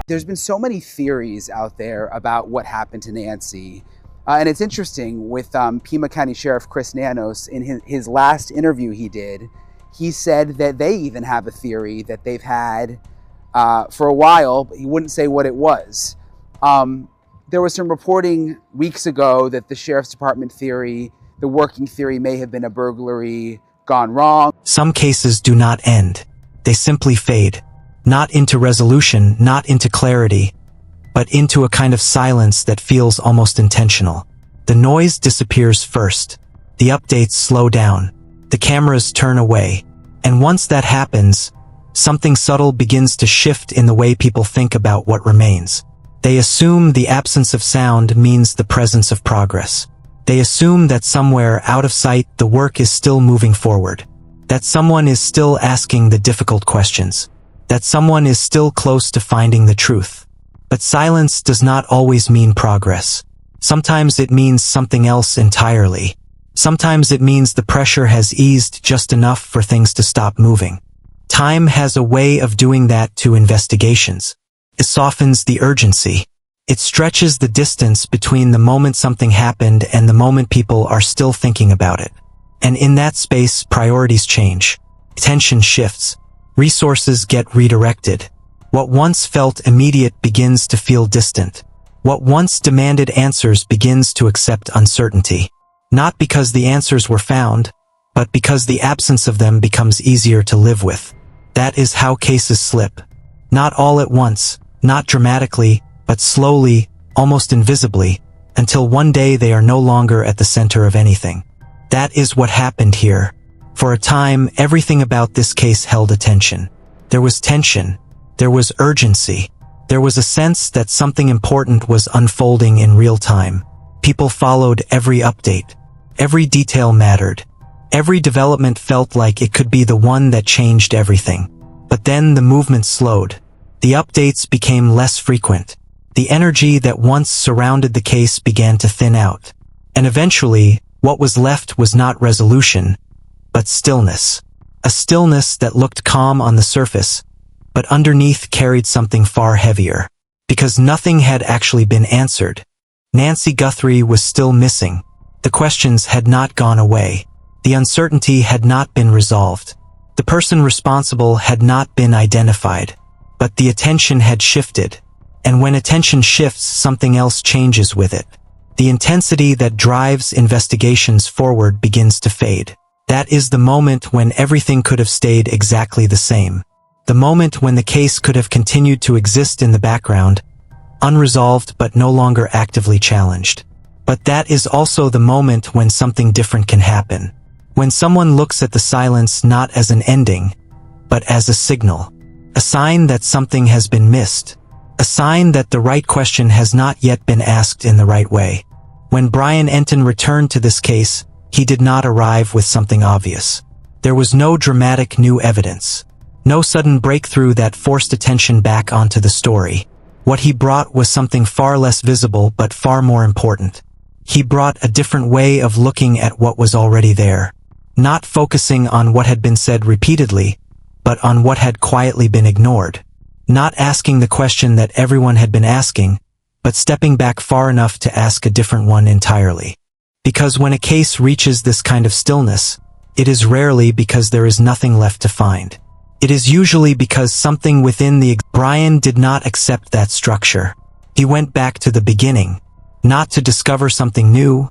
There's been so many theories out there about what happened to Nancy. And it's interesting with Pima County Sheriff Chris Nanos, in his last interview he did, he said that they even have a theory that they've had for a while, but he wouldn't say what it was. There was some reporting weeks ago that the Sheriff's Department theory, the working theory, may have been a burglary gone wrong. Some cases do not end. They simply fade. Not into resolution, not into clarity, but into a kind of silence that feels almost intentional. The noise disappears first. The updates slow down. The cameras turn away. And once that happens, something subtle begins to shift in the way people think about what remains. They assume the absence of sound means the presence of progress. They assume that somewhere out of sight the work is still moving forward. That someone is still asking the difficult questions. That someone is still close to finding the truth. But silence does not always mean progress. Sometimes it means something else entirely. Sometimes it means the pressure has eased just enough for things to stop moving. Time has a way of doing that to investigations. It softens the urgency. It stretches the distance between the moment something happened and the moment people are still thinking about it. And in that space, priorities change. Attention shifts. Resources get redirected. What once felt immediate begins to feel distant. What once demanded answers begins to accept uncertainty. Not because the answers were found, but because the absence of them becomes easier to live with. That is how cases slip. Not all at once, not dramatically, but slowly, almost invisibly, until one day they are no longer at the center of anything. That is what happened here. For a time, everything about this case held attention. There was tension. There was urgency. There was a sense that something important was unfolding in real time. People followed every update. Every detail mattered. Every development felt like it could be the one that changed everything. But then the movement slowed. The updates became less frequent. The energy that once surrounded the case began to thin out. And eventually, what was left was not resolution, but stillness. A stillness that looked calm on the surface, but underneath carried something far heavier. Because nothing had actually been answered. Nancy Guthrie was still missing. The questions had not gone away. The uncertainty had not been resolved. The person responsible had not been identified. But the attention had shifted. And when attention shifts, something else changes with it. The intensity that drives investigations forward begins to fade. That is the moment when everything could have stayed exactly the same. The moment when the case could have continued to exist in the background, unresolved but no longer actively challenged. But that is also the moment when something different can happen. When someone looks at the silence not as an ending, but as a signal. A sign that something has been missed. A sign that the right question has not yet been asked in the right way. When Brian Entin returned to this case, he did not arrive with something obvious. There was no dramatic new evidence. No sudden breakthrough that forced attention back onto the story. What he brought was something far less visible but far more important. He brought a different way of looking at what was already there. Not focusing on what had been said repeatedly, but on what had quietly been ignored. Not asking the question that everyone had been asking, but stepping back far enough to ask a different one entirely. Because when a case reaches this kind of stillness, it is rarely because there is nothing left to find. It is usually because something within Brian did not accept that structure. He went back to the beginning, not to discover something new,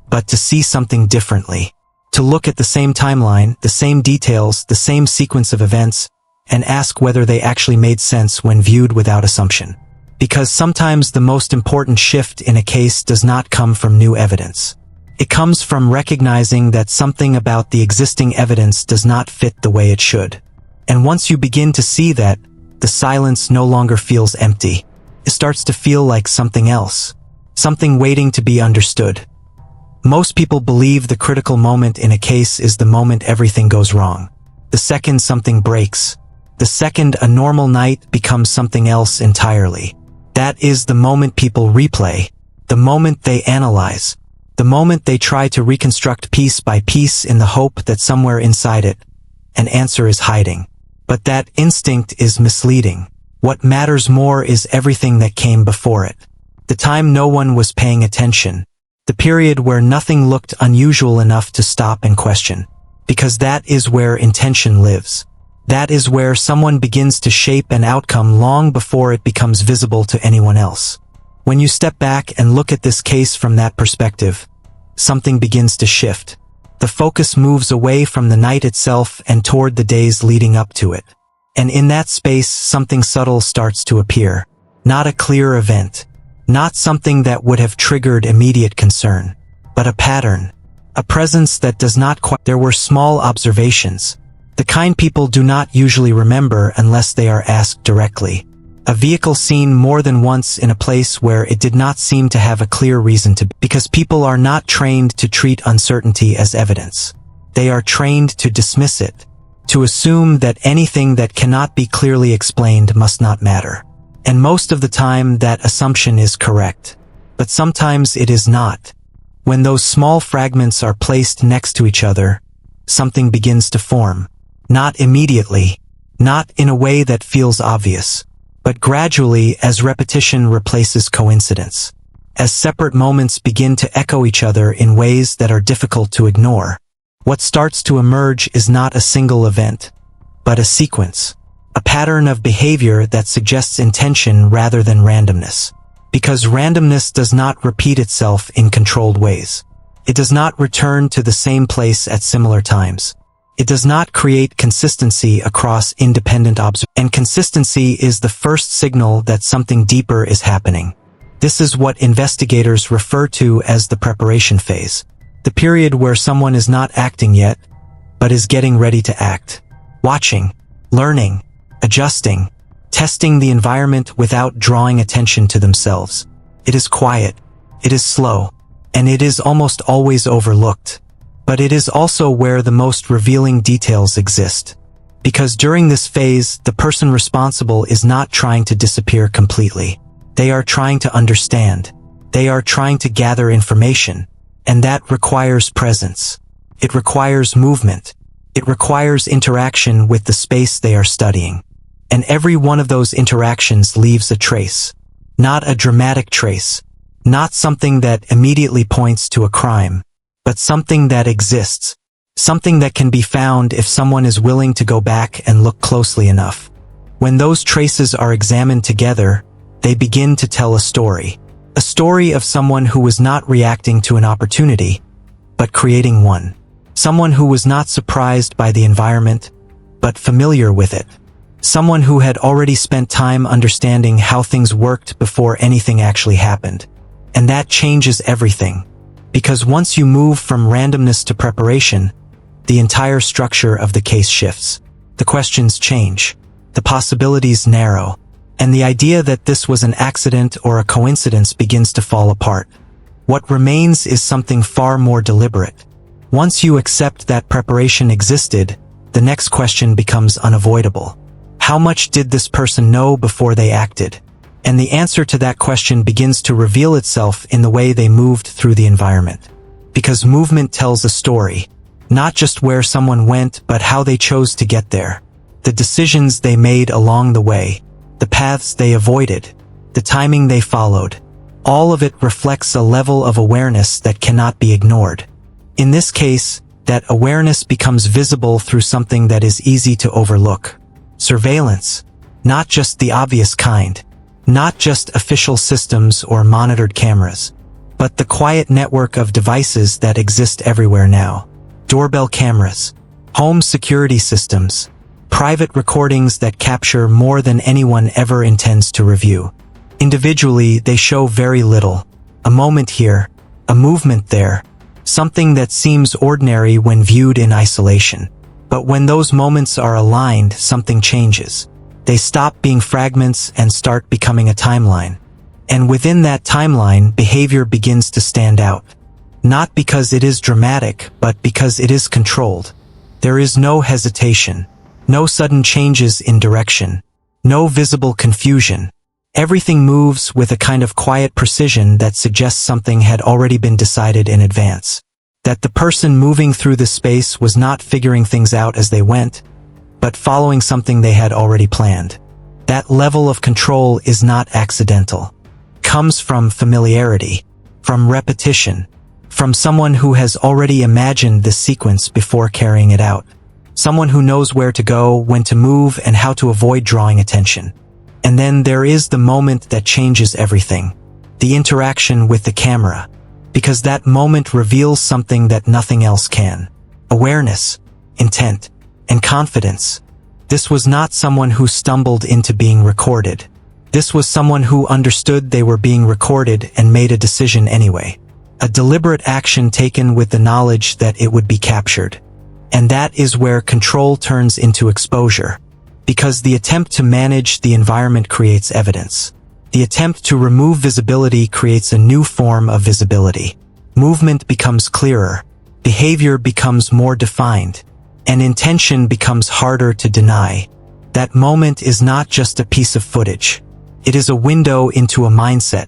but to see something differently. To look at the same timeline, the same details, the same sequence of events, and ask whether they actually made sense when viewed without assumption. Because sometimes the most important shift in a case does not come from new evidence. It comes from recognizing that something about the existing evidence does not fit the way it should. And once you begin to see that, the silence no longer feels empty. It starts to feel like something else. Something waiting to be understood. Most people believe the critical moment in a case is the moment everything goes wrong. The second something breaks. The second a normal night becomes something else entirely. That is the moment people replay. The moment they analyze. The moment they try to reconstruct piece by piece in the hope that somewhere inside it, an answer is hiding. But that instinct is misleading. What matters more is everything that came before it. The time no one was paying attention. The period where nothing looked unusual enough to stop and question. Because that is where intention lives. That is where someone begins to shape an outcome long before it becomes visible to anyone else. When you step back and look at this case from that perspective, something begins to shift. The focus moves away from the night itself and toward the days leading up to it. And in that space, something subtle starts to appear. Not a clear event. Not something that would have triggered immediate concern. But a pattern. A presence that does not quite. There were small observations. The kind people do not usually remember unless they are asked directly. A vehicle seen more than once in a place where it did not seem to have a clear reason to be. Because people are not trained to treat uncertainty as evidence. They are trained to dismiss it. To assume that anything that cannot be clearly explained must not matter. And most of the time that assumption is correct. But sometimes it is not. When those small fragments are placed next to each other, something begins to form. Not immediately. Not in a way that feels obvious. But gradually as repetition replaces coincidence. As separate moments begin to echo each other in ways that are difficult to ignore. What starts to emerge is not a single event, but a sequence. A pattern of behavior that suggests intention rather than randomness. Because randomness does not repeat itself in controlled ways. It does not return to the same place at similar times. It does not create consistency across independent observations. And consistency is the first signal that something deeper is happening. This is what investigators refer to as the preparation phase. The period where someone is not acting yet, but is getting ready to act. Watching, learning, adjusting, testing the environment without drawing attention to themselves. It is quiet, it is slow, and it is almost always overlooked. But it is also where the most revealing details exist. Because during this phase, the person responsible is not trying to disappear completely. They are trying to understand. They are trying to gather information. And that requires presence. It requires movement. It requires interaction with the space they are studying. And every one of those interactions leaves a trace. Not a dramatic trace. Not something that immediately points to a crime. But something that exists. Something that can be found if someone is willing to go back and look closely enough. When those traces are examined together, they begin to tell a story. A story of someone who was not reacting to an opportunity, but creating one. Someone who was not surprised by the environment, but familiar with it. Someone who had already spent time understanding how things worked before anything actually happened. And that changes everything. Because once you move from randomness to preparation, the entire structure of the case shifts. The questions change. The possibilities narrow. And the idea that this was an accident or a coincidence begins to fall apart. What remains is something far more deliberate. Once you accept that preparation existed, the next question becomes unavoidable. How much did this person know before they acted? And the answer to that question begins to reveal itself in the way they moved through the environment. Because movement tells a story. Not just where someone went, but how they chose to get there. The decisions they made along the way. The paths they avoided. The timing they followed. All of it reflects a level of awareness that cannot be ignored. In this case, that awareness becomes visible through something that is easy to overlook. Surveillance. Not just the obvious kind. Not just official systems or monitored cameras. But the quiet network of devices that exist everywhere now. Doorbell cameras. Home security systems. Private recordings that capture more than anyone ever intends to review. Individually, they show very little. A moment here, a movement there, something that seems ordinary when viewed in isolation. But when those moments are aligned, something changes. They stop being fragments and start becoming a timeline. And within that timeline, behavior begins to stand out. Not because it is dramatic, but because it is controlled. There is no hesitation. No sudden changes in direction. No visible confusion. Everything moves with a kind of quiet precision that suggests something had already been decided in advance. That the person moving through the space was not figuring things out as they went, but following something they had already planned. That level of control is not accidental. It comes from familiarity, from repetition, from someone who has already imagined this sequence before carrying it out. Someone who knows where to go, when to move, and how to avoid drawing attention. And then there is the moment that changes everything. The interaction with the camera. Because that moment reveals something that nothing else can. Awareness, intent, and confidence. This was not someone who stumbled into being recorded. This was someone who understood they were being recorded and made a decision anyway. A deliberate action taken with the knowledge that it would be captured. And that is where control turns into exposure. Because the attempt to manage the environment creates evidence. The attempt to remove visibility creates a new form of visibility. Movement becomes clearer. Behavior becomes more defined. And intention becomes harder to deny. That moment is not just a piece of footage. It is a window into a mindset.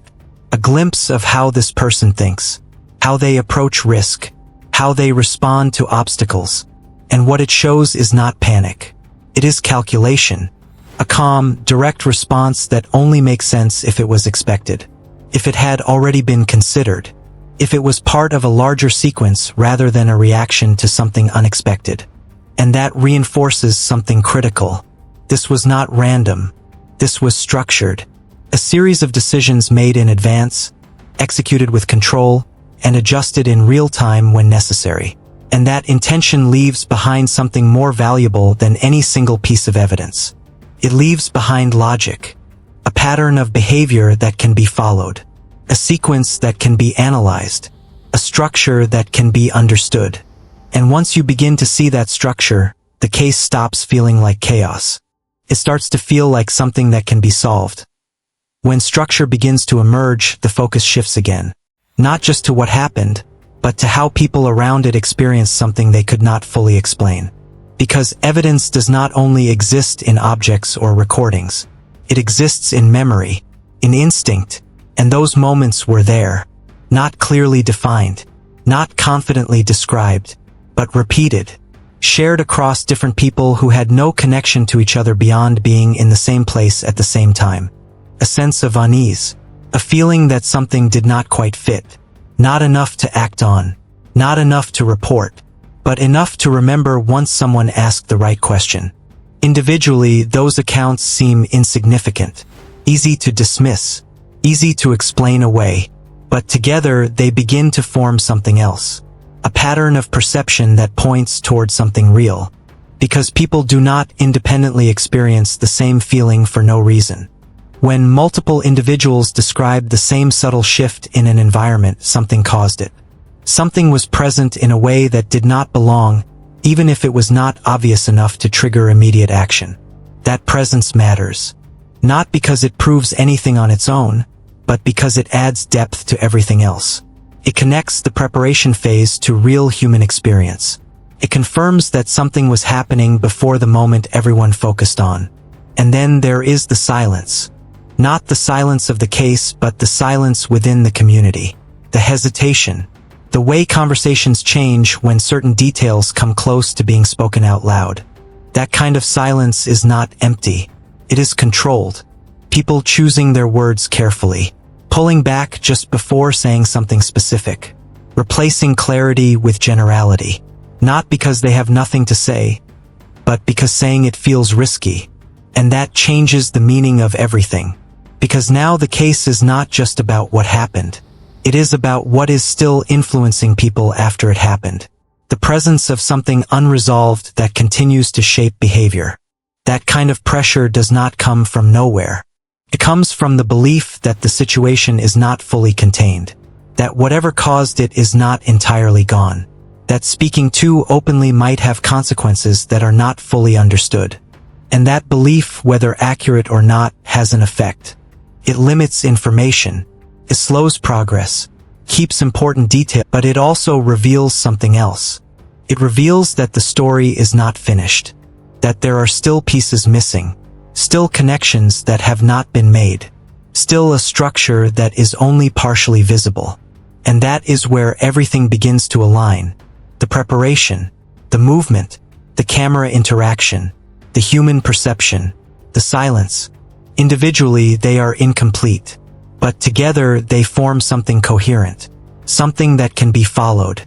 A glimpse of how this person thinks. How they approach risk. How they respond to obstacles. And what it shows is not panic. It is calculation. A calm, direct response that only makes sense if it was expected. If it had already been considered. If it was part of a larger sequence rather than a reaction to something unexpected. And that reinforces something critical. This was not random. This was structured. A series of decisions made in advance, executed with control, and adjusted in real time when necessary. And that intention leaves behind something more valuable than any single piece of evidence. It leaves behind logic, a pattern of behavior that can be followed, a sequence that can be analyzed, a structure that can be understood. And once you begin to see that structure, the case stops feeling like chaos. It starts to feel like something that can be solved. When structure begins to emerge, the focus shifts again. Not just to what happened, but to how people around it experienced something they could not fully explain. Because evidence does not only exist in objects or recordings. It exists in memory, in instinct, and those moments were there. Not clearly defined, not confidently described, but repeated. Shared across different people who had no connection to each other beyond being in the same place at the same time. A sense of unease. A feeling that something did not quite fit. Not enough to act on. Not enough to report. But enough to remember once someone asked the right question. Individually, those accounts seem insignificant. Easy to dismiss. Easy to explain away. But together, they begin to form something else. A pattern of perception that points toward something real. Because people do not independently experience the same feeling for no reason. When multiple individuals describe the same subtle shift in an environment, something caused it. Something was present in a way that did not belong, even if it was not obvious enough to trigger immediate action. That presence matters. Not because it proves anything on its own, but because it adds depth to everything else. It connects the preparation phase to real human experience. It confirms that something was happening before the moment everyone focused on. And then there is the silence. Not the silence of the case, but the silence within the community. The hesitation. The way conversations change when certain details come close to being spoken out loud. That kind of silence is not empty. It is controlled. People choosing their words carefully. Pulling back just before saying something specific. Replacing clarity with generality. Not because they have nothing to say, but because saying it feels risky. And that changes the meaning of everything. Because now the case is not just about what happened. It is about what is still influencing people after it happened. The presence of something unresolved that continues to shape behavior. That kind of pressure does not come from nowhere. It comes from the belief that the situation is not fully contained. That whatever caused it is not entirely gone. That speaking too openly might have consequences that are not fully understood. And that belief, whether accurate or not, has an effect. It limits information. It slows progress. Keeps important detail, but it also reveals something else. It reveals that the story is not finished. That there are still pieces missing. Still connections that have not been made. Still a structure that is only partially visible. And that is where everything begins to align. The preparation, the movement, the camera interaction, the human perception, the silence. Individually, they are incomplete, but together they form something coherent, something that can be followed,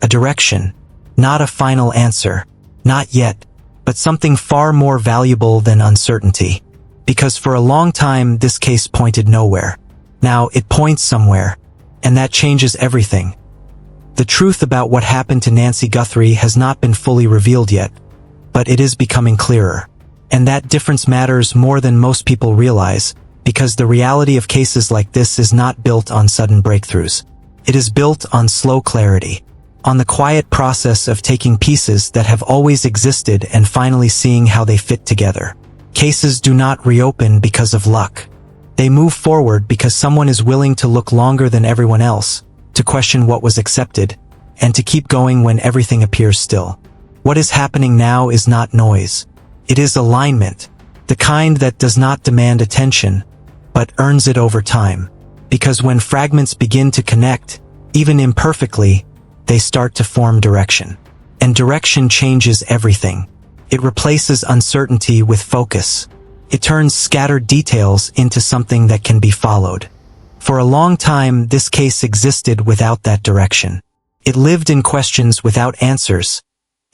a direction, not a final answer, not yet, but something far more valuable than uncertainty. Because for a long time this case pointed nowhere. Now it points somewhere, and that changes everything. The truth about what happened to Nancy Guthrie has not been fully revealed yet, but it is becoming clearer. And that difference matters more than most people realize, because the reality of cases like this is not built on sudden breakthroughs. It is built on slow clarity, on the quiet process of taking pieces that have always existed and finally seeing how they fit together. Cases do not reopen because of luck. They move forward because someone is willing to look longer than everyone else, to question what was accepted, and to keep going when everything appears still. What is happening now is not noise. It is alignment, the kind that does not demand attention, but earns it over time. Because when fragments begin to connect, even imperfectly, they start to form direction. And direction changes everything. It replaces uncertainty with focus. It turns scattered details into something that can be followed. For a long time, this case existed without that direction. It lived in questions without answers,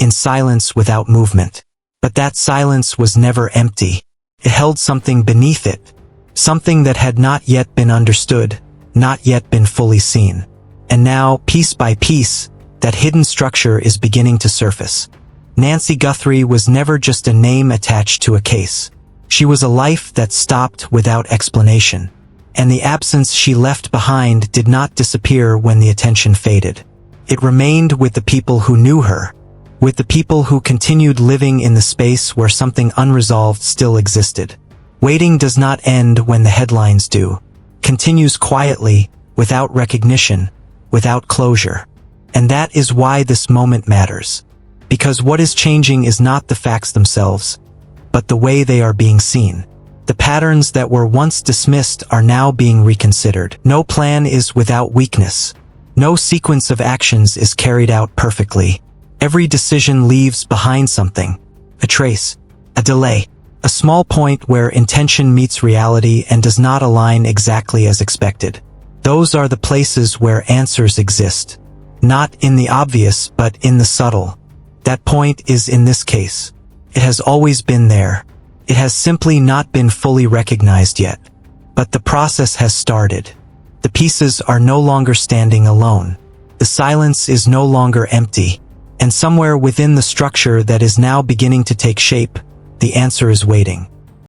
in silence without movement. But that silence was never empty. It held something beneath it, something that had not yet been understood, not yet been fully seen. And now, piece by piece, that hidden structure is beginning to surface. Nancy Guthrie was never just a name attached to a case. She was a life that stopped without explanation. And the absence she left behind did not disappear when the attention faded. It remained with the people who knew her, with the people who continued living in the space where something unresolved still existed. Waiting does not end when the headlines do. Continues quietly, without recognition, without closure. And that is why this moment matters. Because what is changing is not the facts themselves, but the way they are being seen. The patterns that were once dismissed are now being reconsidered. No plan is without weakness. No sequence of actions is carried out perfectly. Every decision leaves behind something, a trace, a delay, a small point where intention meets reality and does not align exactly as expected. Those are the places where answers exist. Not in the obvious, but in the subtle. That point is in this case. It has always been there. It has simply not been fully recognized yet. But the process has started. The pieces are no longer standing alone. The silence is no longer empty. And somewhere within the structure that is now beginning to take shape, the answer is waiting.